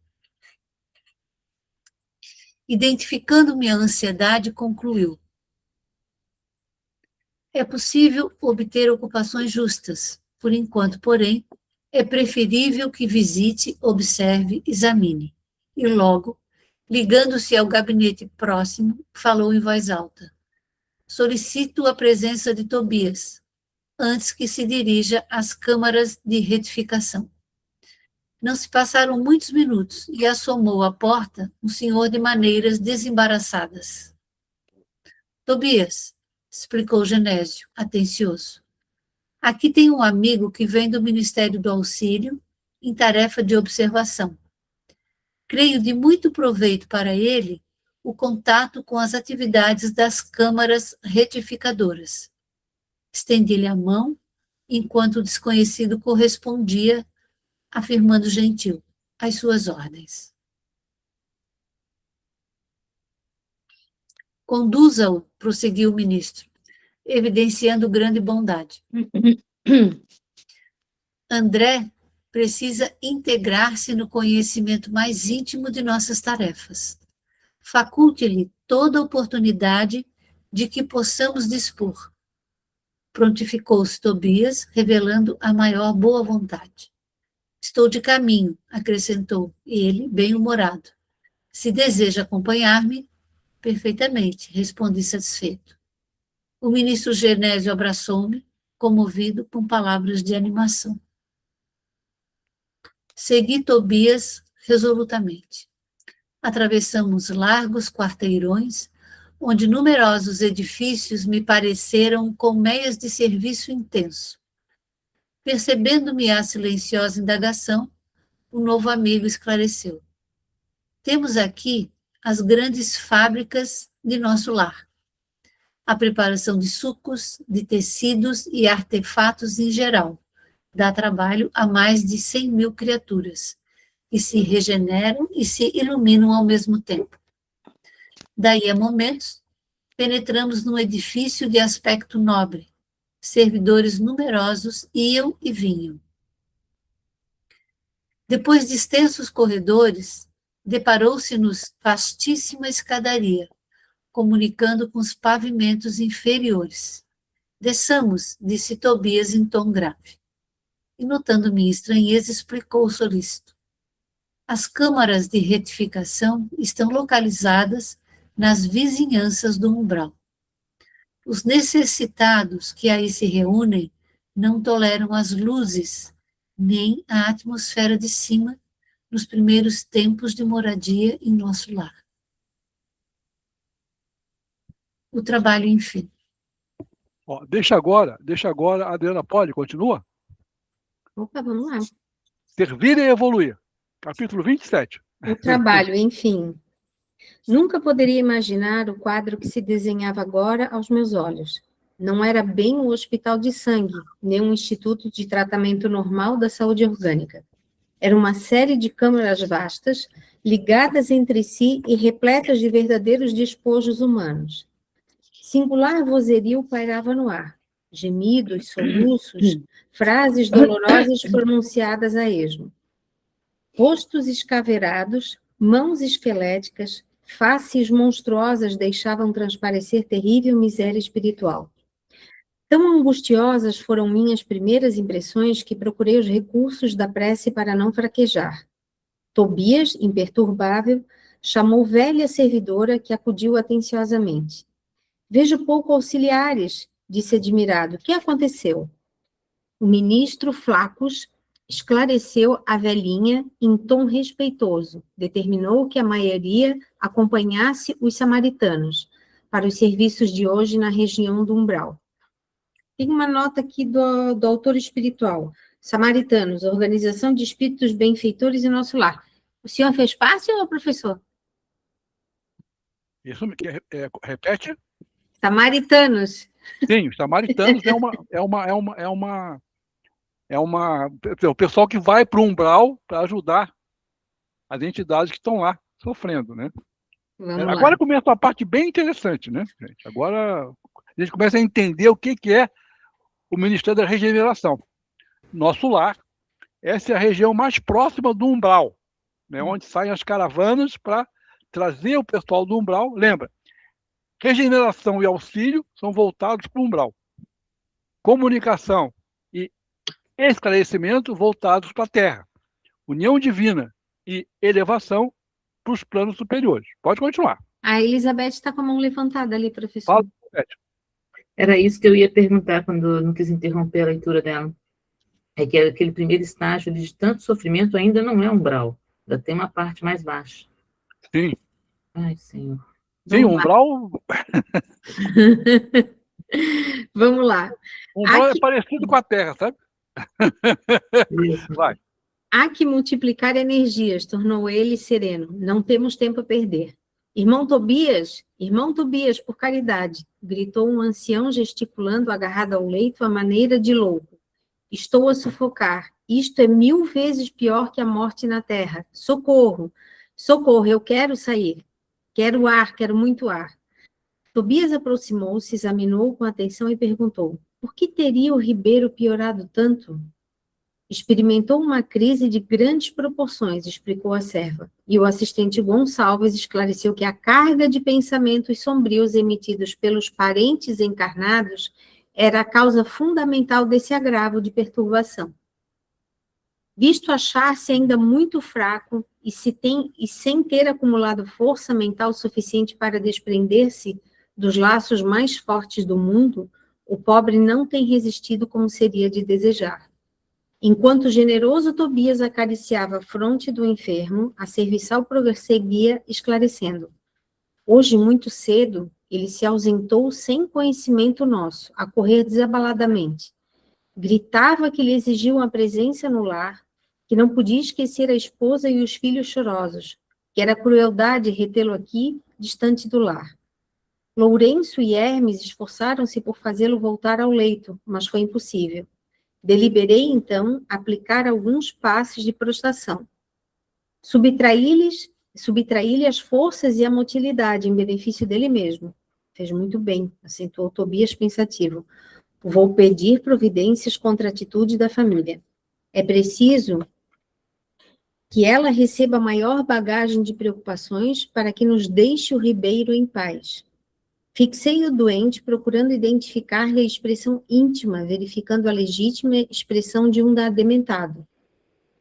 Identificando minha ansiedade, concluiu: É possível obter ocupações justas. Por enquanto, porém, é preferível que visite, observe, examine. E logo, ligando-se ao gabinete próximo, falou em voz alta. Solicito a presença de Tobias, antes que se dirija às câmaras de retificação. Não se passaram muitos minutos e assomou à porta um senhor de maneiras desembaraçadas. Tobias, explicou Genésio, atencioso. Aqui tem um amigo que vem do Ministério do Auxílio em tarefa de observação. Creio de muito proveito para ele o contato com as atividades das câmaras retificadoras. Estendi-lhe a mão, enquanto o desconhecido correspondia, afirmando gentil, às suas ordens. Conduza-o, prosseguiu o ministro, evidenciando grande bondade. André precisa integrar-se no conhecimento mais íntimo de nossas tarefas. Faculte-lhe toda a oportunidade de que possamos dispor. Prontificou-se Tobias, revelando a maior boa vontade. Estou de caminho, acrescentou ele, bem-humorado. Se deseja acompanhar-me, perfeitamente, respondi satisfeito. O ministro Genésio abraçou-me, comovido com palavras de animação. Segui Tobias resolutamente. Atravessamos largos quarteirões, onde numerosos edifícios me pareceram colmeias de serviço intenso. Percebendo-me a silenciosa indagação, o novo amigo esclareceu. Temos aqui as grandes fábricas de nosso lar. A preparação de sucos, de tecidos e artefatos em geral dá trabalho a mais de 100.000 criaturas, que se regeneram e se iluminam ao mesmo tempo. Daí a momentos, penetramos num edifício de aspecto nobre. Servidores numerosos iam e vinham. Depois de extensos corredores, deparou-se-nos vastíssima escadaria, comunicando com os pavimentos inferiores. Desçamos, disse Tobias em tom grave. E, notando minha estranheza, explicou o solícito. As câmaras de retificação estão localizadas nas vizinhanças do umbral. Os necessitados que aí se reúnem não toleram as luzes, nem a atmosfera de cima nos primeiros tempos de moradia em nosso lar. O trabalho, enfim. Deixa agora, Adriana Poli, continua. Opa, vamos lá. Servir e evoluir. Capítulo 27. O trabalho, enfim. Nunca poderia imaginar o quadro que se desenhava agora aos meus olhos. Não era bem um hospital de sangue, nem um instituto de tratamento normal da saúde orgânica. Era uma série de câmaras vastas, ligadas entre si e repletas de verdadeiros despojos humanos. Singular vozerio pairava no ar. Gemidos, soluços, frases dolorosas pronunciadas a esmo. Rostos escaveirados, mãos esqueléticas, faces monstruosas deixavam transparecer terrível miséria espiritual. Tão angustiosas foram minhas primeiras impressões que procurei os recursos da prece para não fraquejar. Tobias, imperturbável, chamou velha servidora que acudiu atenciosamente. Vejo pouco auxiliares, disse admirado. O que aconteceu? O ministro Flacos esclareceu a velhinha em tom respeitoso. Determinou que a maioria acompanhasse os samaritanos para os serviços de hoje na região do umbral. Tem uma nota aqui do autor espiritual. Samaritanos, Organização de Espíritos Benfeitores em Nosso Lar. O senhor fez parte, ou professor? Isso, repete? Samaritanos. Sim, os samaritanos o pessoal que vai para o umbral para ajudar as entidades que estão lá sofrendo, né? Agora começa uma parte bem interessante, né, gente? Agora a gente começa a entender o que é o Ministério da Regeneração. Nosso lar, essa é a região mais próxima do umbral, né, onde saem as caravanas para trazer o pessoal do umbral. Lembra, regeneração e auxílio são voltados para o umbral. comunicação e esclarecimento voltados para a Terra, união divina e elevação para os planos superiores. Pode continuar. A Elizabeth está com a mão levantada ali, professor. Fala, Beth. Era isso que eu ia perguntar quando eu não quis interromper a leitura dela. É que aquele primeiro estágio de tanto sofrimento ainda não é umbral. Ainda tem uma parte mais baixa. Sim. Ai, Senhor. Sim, Vamos lá. umbral, Vamos lá. umbral é Aqui- parecido com a Terra, sabe? Isso. Vai. Há que multiplicar energias, tornou ele sereno. Não temos tempo a perder. Irmão Tobias, por caridade, gritou um ancião gesticulando, agarrado ao leito, à maneira de louco. Estou a sufocar. Isto é 1000 vezes pior que a morte na terra. Socorro! Socorro, eu quero sair. Quero ar, quero muito ar. Tobias aproximou-se, examinou com atenção e perguntou: por que teria o ribeiro piorado tanto? Experimentou uma crise de grandes proporções, explicou a serva, e o assistente Gonçalves esclareceu que a carga de pensamentos sombrios emitidos pelos parentes encarnados era a causa fundamental desse agravo de perturbação. Visto achar-se ainda muito fraco e sem ter acumulado força mental suficiente para desprender-se dos laços mais fortes do mundo, o pobre não tem resistido como seria de desejar. Enquanto o generoso Tobias acariciava a fronte do enfermo, a serviçal prosseguia esclarecendo. Hoje, muito cedo, ele se ausentou sem conhecimento nosso, a correr desabaladamente. Gritava que lhe exigiam a presença no lar, que não podia esquecer a esposa e os filhos chorosos, que era crueldade retê-lo aqui, distante do lar. Lourenço e Hermes esforçaram-se por fazê-lo voltar ao leito, mas foi impossível. Deliberei, então, aplicar alguns passes de prostração. Subtraí-lhe as forças e a motilidade em benefício dele mesmo. Fez muito bem, acentuou Tobias pensativo. Vou pedir providências contra a atitude da família. É preciso que ela receba maior bagagem de preocupações para que nos deixe o ribeiro em paz. Fixei o doente, procurando identificar-lhe a expressão íntima, verificando a legítima expressão de um dementado.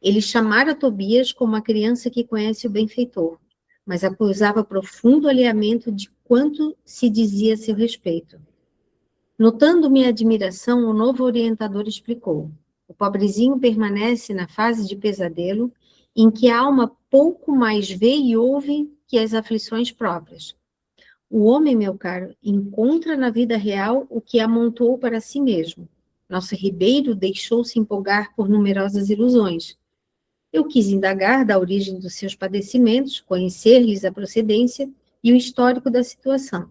Ele chamara Tobias como a criança que conhece o benfeitor, mas acusava profundo alheamento de quanto se dizia a seu respeito. Notando minha admiração, o novo orientador explicou. O pobrezinho permanece na fase de pesadelo, em que a alma pouco mais vê e ouve que as aflições próprias. O homem, meu caro, encontra na vida real o que amontoou para si mesmo. Nosso ribeiro deixou-se empolgar por numerosas ilusões. Eu quis indagar da origem dos seus padecimentos, conhecer-lhes a procedência e o histórico da situação.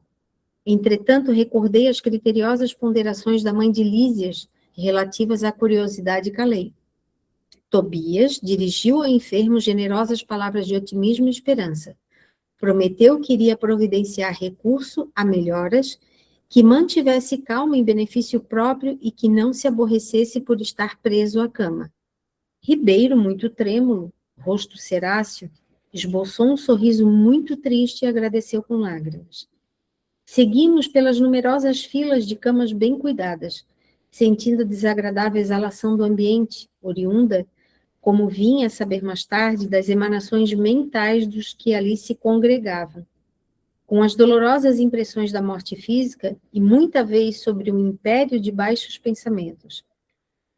Entretanto, recordei as criteriosas ponderações da mãe de Lísias, relativas à curiosidade e calei. Tobias dirigiu ao enfermo generosas palavras de otimismo e esperança. Prometeu que iria providenciar recurso a melhoras, que mantivesse calma em benefício próprio e que não se aborrecesse por estar preso à cama. Ribeiro, muito trêmulo, rosto ceráceo, esboçou um sorriso muito triste e agradeceu com lágrimas. Seguimos pelas numerosas filas de camas bem cuidadas, sentindo a desagradável exalação do ambiente, oriunda, como vinha a saber mais tarde, das emanações mentais dos que ali se congregavam. Com as dolorosas impressões da morte física e muita vez sobre um império de baixos pensamentos.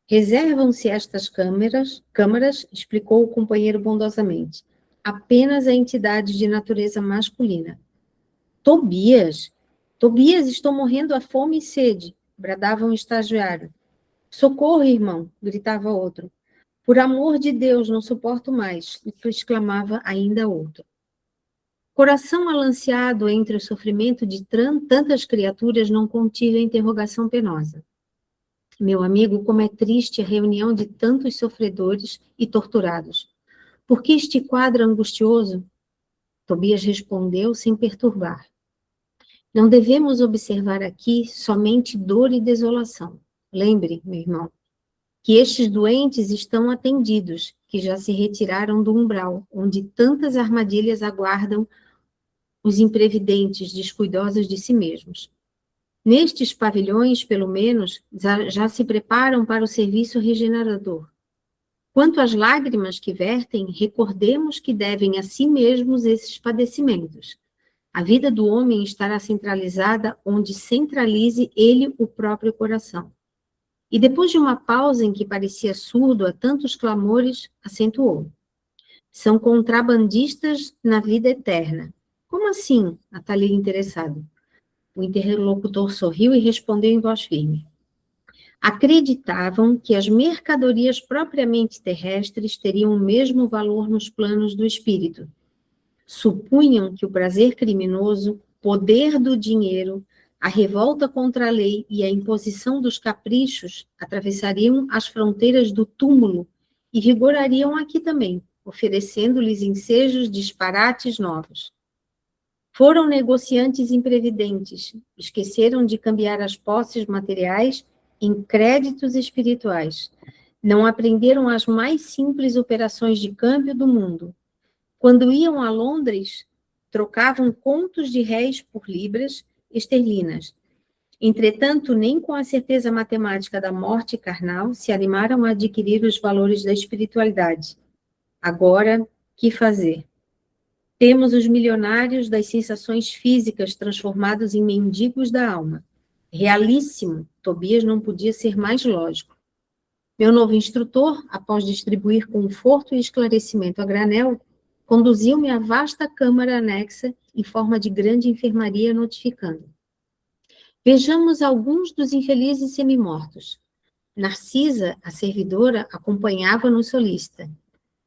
Reservam-se estas câmaras, explicou o companheiro bondosamente, apenas a entidades de natureza masculina. Tobias, estou morrendo à fome e sede, bradava um estagiário. Socorro, irmão, gritava outro. Por amor de Deus, não suporto mais, exclamava ainda outro. Coração alanceado entre o sofrimento de tantas criaturas não continha a interrogação penosa. Meu amigo, como é triste a reunião de tantos sofredores e torturados. Por que este quadro angustioso? Tobias respondeu sem perturbar. Não devemos observar aqui somente dor e desolação. Lembre, meu irmão, que estes doentes estão atendidos, que já se retiraram do umbral, onde tantas armadilhas aguardam os imprevidentes, descuidosos de si mesmos. Nestes pavilhões, pelo menos, já se preparam para o serviço regenerador. Quanto às lágrimas que vertem, recordemos que devem a si mesmos esses padecimentos. A vida do homem estará centralizada onde centralize ele o próprio coração. E depois de uma pausa em que parecia surdo a tantos clamores, acentuou. São contrabandistas na vida eterna. Como assim? Athalie interessado. O interlocutor sorriu e respondeu em voz firme. Acreditavam que as mercadorias propriamente terrestres teriam o mesmo valor nos planos do espírito. Supunham que o prazer criminoso, poder do dinheiro, a revolta contra a lei e a imposição dos caprichos atravessariam as fronteiras do túmulo e vigorariam aqui também, oferecendo-lhes ensejos disparates novos. Foram negociantes imprevidentes, esqueceram de cambiar as posses materiais em créditos espirituais. Não aprenderam as mais simples operações de câmbio do mundo. Quando iam a Londres, trocavam contos de réis por libras esterlinas. Entretanto, nem com a certeza matemática da morte carnal se animaram a adquirir os valores da espiritualidade. Agora, que fazer? Temos os milionários das sensações físicas transformados em mendigos da alma. Realíssimo, Tobias não podia ser mais lógico. Meu novo instrutor, após distribuir conforto e esclarecimento a granel, conduziu-me à vasta câmara anexa em forma de grande enfermaria, notificando. Vejamos alguns dos infelizes semimortos. Narcisa, a servidora, acompanhava-nos solícita.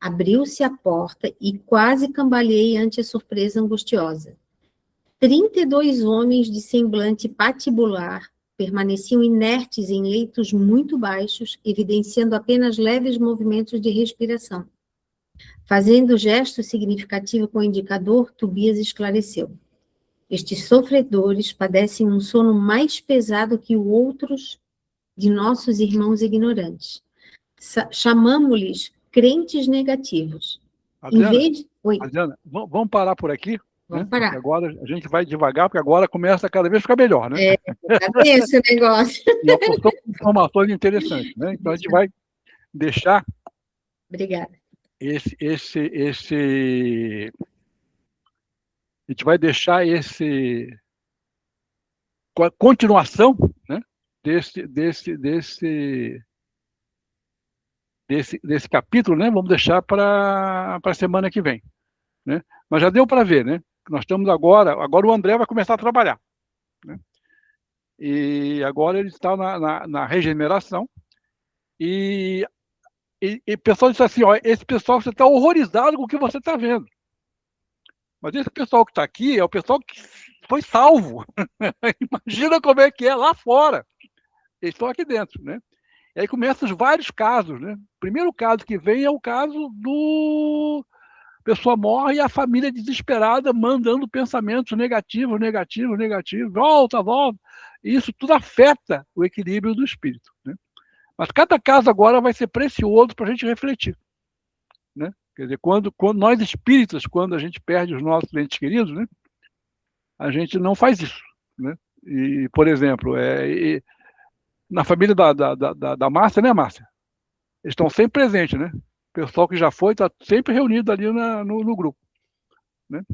Abriu-se a porta e quase cambaleei ante a surpresa angustiosa. 32 homens de semblante patibular permaneciam inertes em leitos muito baixos, evidenciando apenas leves movimentos de respiração. Fazendo gesto significativo com o indicador, Tobias esclareceu. Estes sofredores padecem um sono mais pesado que os outros de nossos irmãos ignorantes. Chamamo-lhes crentes negativos. Adriana, Em vez... Oi. Adriana, vamos parar por aqui? Vamos né? parar. Porque agora a gente vai devagar, porque agora começa a cada vez ficar melhor, né? Cadê esse negócio? E a porção de informações interessantes, né? Então a gente vai deixar Obrigada. a gente vai deixar a continuação, né? Desse capítulo, né? Vamos deixar para a semana que vem, né? Mas já deu para ver, né? Nós estamos agora o André vai começar a trabalhar, né? E agora ele está na regeneração e o pessoal disse assim, ó, esse pessoal, você está horrorizado com o que você está vendo. Mas esse pessoal que está aqui é o pessoal que foi salvo. Imagina como é que é lá fora. Eles estão aqui dentro, né? E aí começam os vários casos, né? O primeiro caso que vem é o caso do... A pessoa morre e a família desesperada mandando pensamentos negativos, volta. E isso tudo afeta o equilíbrio do espírito, né? Mas cada caso agora vai ser precioso para a gente refletir, né? Quer dizer, quando nós espíritas, quando a gente perde os nossos entes queridos, né? A gente não faz isso, né? E, por exemplo, na família da Márcia, né, Márcia? Eles estão sempre presentes, né? O pessoal que já foi está sempre reunido ali no grupo, né?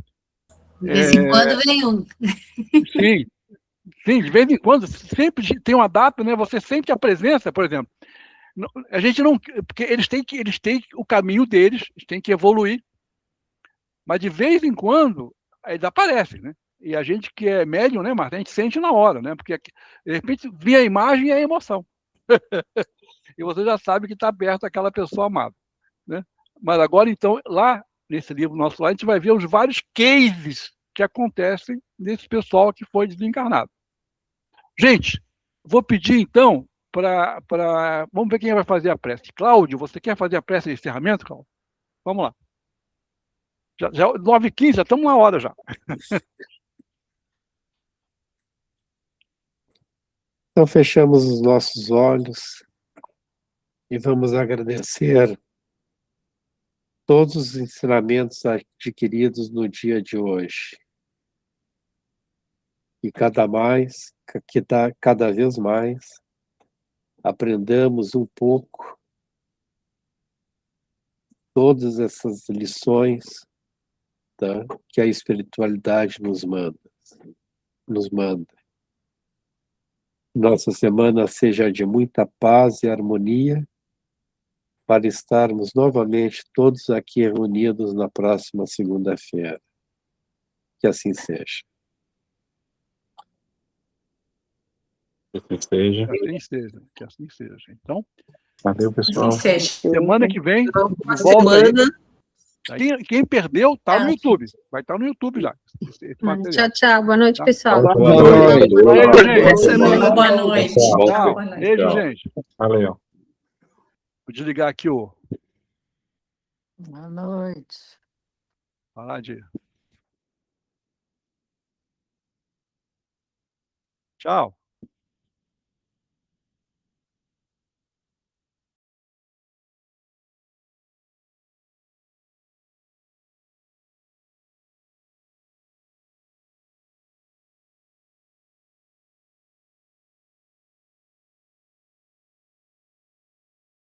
De vez em quando vem um. Sim, de vez em quando, sempre tem uma data, né? Você sente a presença, por exemplo. A gente não... Porque eles têm o caminho deles, eles têm que evoluir. Mas de vez em quando, eles aparecem, né? E a gente que é médium, né, Marta? A gente sente na hora, né? Porque de repente vê a imagem e a emoção. E você já sabe que está perto daquela pessoa amada, né? Mas agora, então, lá nesse livro nosso, lá, a gente vai ver os vários cases que acontecem nesse pessoal que foi desencarnado. Gente, vou pedir, então, vamos ver quem vai fazer a prece. Cláudio, você quer fazer a prece de encerramento, Cláudio? Vamos lá. Já 9h15, já estamos na hora já. Então, fechamos os nossos olhos e vamos agradecer todos os ensinamentos adquiridos no dia de hoje. E que cada vez mais aprendamos um pouco todas essas lições, tá, que a espiritualidade nos manda. Nossa semana seja de muita paz e harmonia, para estarmos novamente todos aqui reunidos na próxima segunda-feira. Que assim seja. Que assim seja. Que assim seja, que assim seja. Então, Valeu, pessoal. Assim seja. semana que vem, Uma de volta aí. semana. Quem perdeu, tá no YouTube. Vai estar no YouTube já. Esse material. Tchau, tchau. Boa noite, Tá. pessoal. Boa Beijo, noite. gente. Boa noite. Tchau. Boa noite. Beijo, gente. Valeu. Vou desligar aqui o. Boa noite. Falar de. Tchau.